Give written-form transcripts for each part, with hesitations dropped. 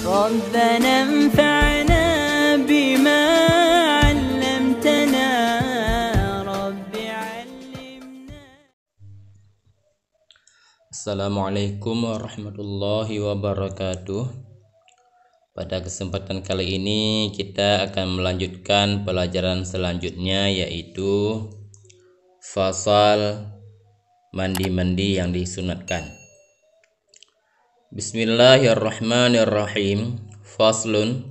ربنا انفعنا بما علمتنا رب علمنا. Assalamualaikum warahmatullahi wabarakatuh. Pada kesempatan kali ini kita akan melanjutkan pelajaran selanjutnya, yaitu fasal mandi-mandi yang disunatkan. Bismillahirrahmanirrahim. Faslun.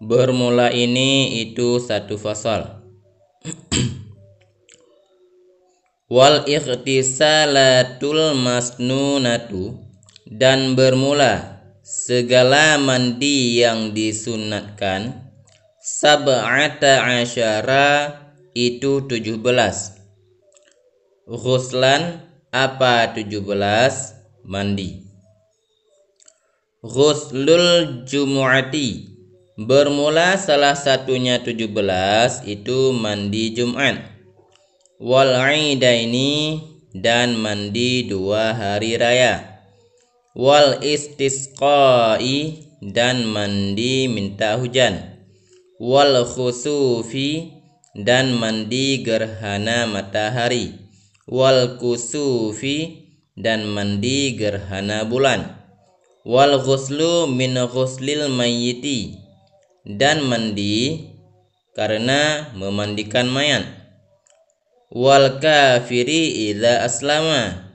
Bermula ini itu satu fasal. Wal ikhtisalatul masnunatu, dan bermula segala mandi yang disunatkan, sab'ata asyara, itu 17. Ghuslan, apa 17? Mandi. Ghuslul jumu'ati, bermula salah satunya 17, itu mandi Jumat. Wal idaini, dan mandi 2 hari raya. Wal istisqai, dan mandi minta hujan. Wal khusufi, dan mandi gerhana matahari. Wal kusufi, dan mandi gerhana bulan. Wal ghuslu min ghuslil mayyiti, dan mandi karena memandikan mayat. Wal kafiri idza aslama,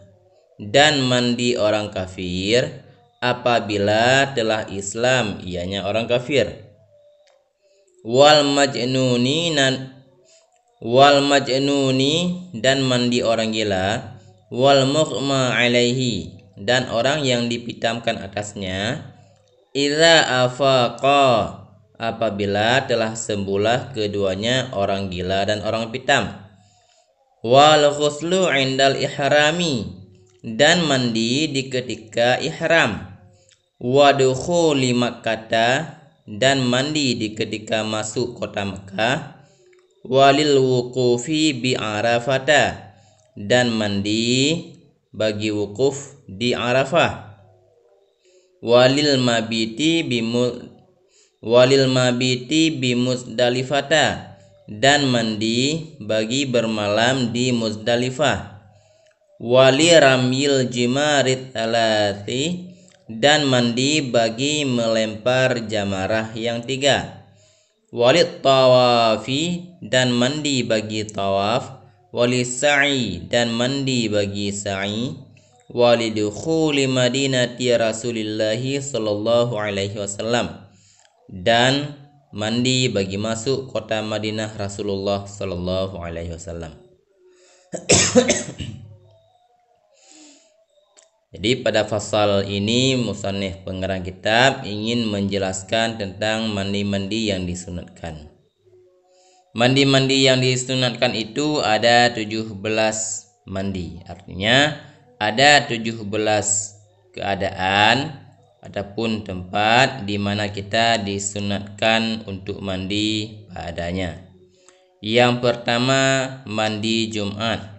dan mandi orang kafir apabila telah Islam, ianya orang kafir. Wal majnuni, dan mandi orang gila. Wal mughma alaihi, dan orang yang dipitamkan atasnya. Idza afaqa, apabila telah sembuhlah keduanya, orang gila dan orang pitam. Wal ghuslu indal ihrami, dan mandi di ketika ihram. Wadukhuli Makkata, dan mandi di ketika masuk kota Makkah. Walil wuqufi bi Arafata, dan mandi bagi wukuf di Arafah. Walil mabiti bi Muzdalifata, dan mandi bagi bermalam di Muzdalifah. Wali ramil jimarit alati, dan mandi bagi melempar jamarah yang 3. Walit tawafi, dan mandi bagi tawaf. Wali sa'i, dan mandi bagi sa'i. Wali dukhuli madinati Rasulillahi sallallahu alaihi wasallam, dan mandi bagi masuk kota Madinah Rasulullah sallallahu alaihi wasallam. Jadi pada fasal ini musannif pengarang kitab ingin menjelaskan tentang mandi-mandi yang disunatkan. Mandi-mandi yang disunatkan itu ada 17 mandi. Artinya ada 17 keadaan ataupun tempat di mana kita disunatkan untuk mandi padanya. Yang pertama, mandi Jumat.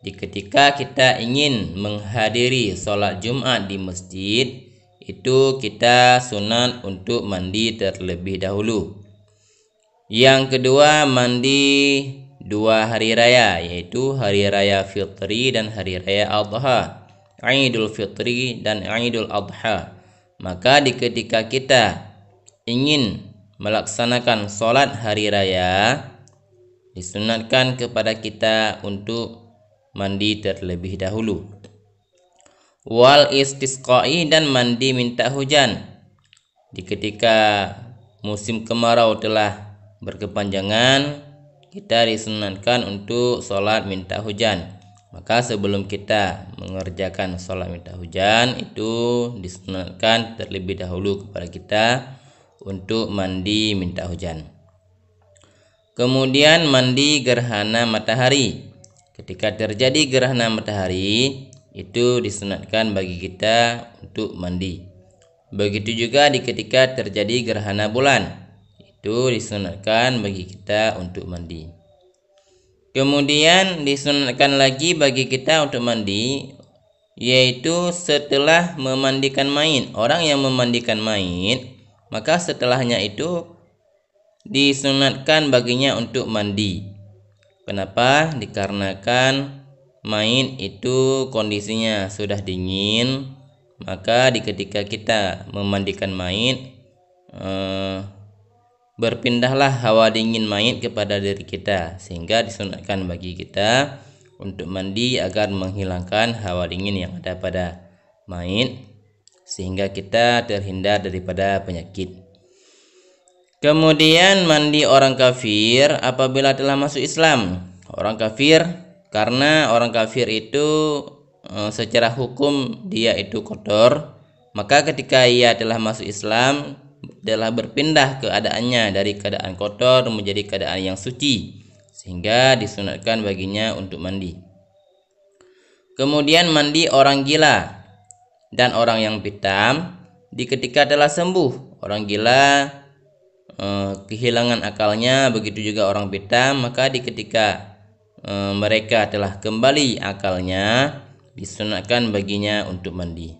Ketika kita ingin menghadiri sholat Jumat di masjid, itu kita sunat untuk mandi terlebih dahulu. Yang kedua, mandi 2 hari raya, yaitu hari raya Fitri dan hari raya Adha, Idul Fitri dan Idul Adha. Maka ketika kita ingin melaksanakan sholat hari raya, disunatkan kepada kita untuk mandi terlebih dahulu. Wal istisqai, dan mandi minta hujan. Ketika musim kemarau telah berkepanjangan, kita disunatkan untuk sholat minta hujan. Maka sebelum kita mengerjakan sholat minta hujan, itu disunatkan terlebih dahulu kepada kita untuk mandi minta hujan. Kemudian mandi gerhana matahari. Ketika terjadi gerhana matahari, itu disunatkan bagi kita untuk mandi. Begitu juga ketika terjadi gerhana bulan, itu disunatkan bagi kita untuk mandi. Kemudian disunatkan lagi bagi kita untuk mandi yaitu setelah memandikan mayit. Orang yang memandikan mayit, maka setelahnya itu disunatkan baginya untuk mandi. Kenapa? Dikarenakan mayit itu kondisinya sudah dingin, maka ketika kita memandikan mayit, berpindahlah hawa dingin mayit kepada diri kita, sehingga disunatkan bagi kita untuk mandi agar menghilangkan hawa dingin yang ada pada mayit, sehingga kita terhindar daripada penyakit. Kemudian mandi orang kafir apabila telah masuk Islam. Orang kafir, karena orang kafir itu secara hukum dia itu kotor, maka ketika ia telah masuk Islam, telah berpindah keadaannya dari keadaan kotor menjadi keadaan yang suci, sehingga disunatkan baginya untuk mandi. Kemudian mandi orang gila dan orang yang pitam ketika telah sembuh. Orang gila kehilangan akalnya, begitu juga orang pitam, maka ketika mereka telah kembali akalnya, disunatkan baginya untuk mandi.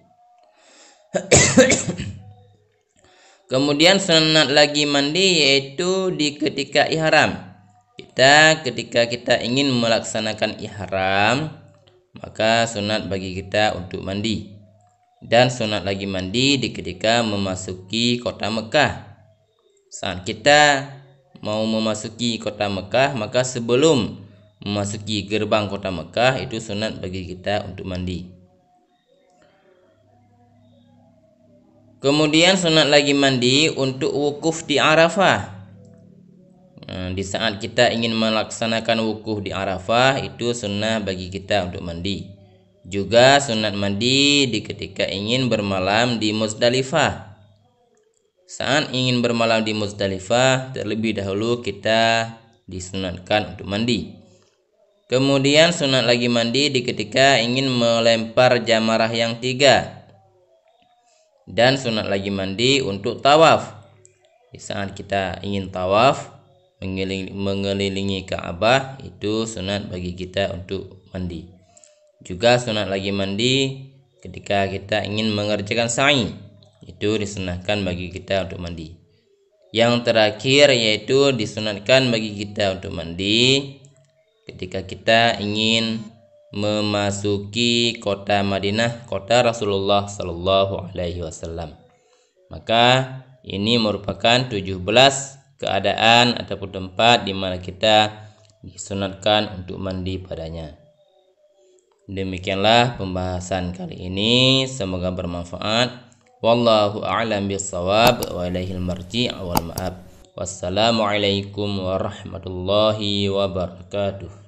Kemudian sunat lagi mandi yaitu ketika ihram. Ketika kita ingin melaksanakan ihram, maka sunat bagi kita untuk mandi. Dan sunat lagi mandi ketika memasuki kota Mekah. Saat kita mau memasuki kota Mekah, maka sebelum memasuki gerbang kota Mekah itu sunat bagi kita untuk mandi. Kemudian sunat lagi mandi untuk wukuf di Arafah. Di saat kita ingin melaksanakan wukuf di Arafah, itu sunnah bagi kita untuk mandi. Juga sunat mandi ketika ingin bermalam di Muzdalifah. Saat ingin bermalam di Muzdalifah, terlebih dahulu kita disunatkan untuk mandi. Kemudian sunat lagi mandi ketika ingin melempar jamarah yang 3. Dan sunat lagi mandi untuk tawaf. Di saat kita ingin tawaf mengelilingi Ka'bah, itu sunat bagi kita untuk mandi. Juga sunat lagi mandi ketika kita ingin mengerjakan sa'i, itu disunatkan bagi kita untuk mandi. Yang terakhir yaitu disunatkan bagi kita untuk mandi ketika kita ingin memasuki kota Madinah, kota Rasulullah Sallallahu Alaihi Wasallam. Maka ini merupakan 17 keadaan ataupun tempat di mana kita disunatkan untuk mandi padanya. Demikianlah pembahasan kali ini, semoga bermanfaat. Wallahu a'lam bissawab wa ilaihil marji' wal ma'ab. Wassalamualaikum warahmatullahi wabarakatuh.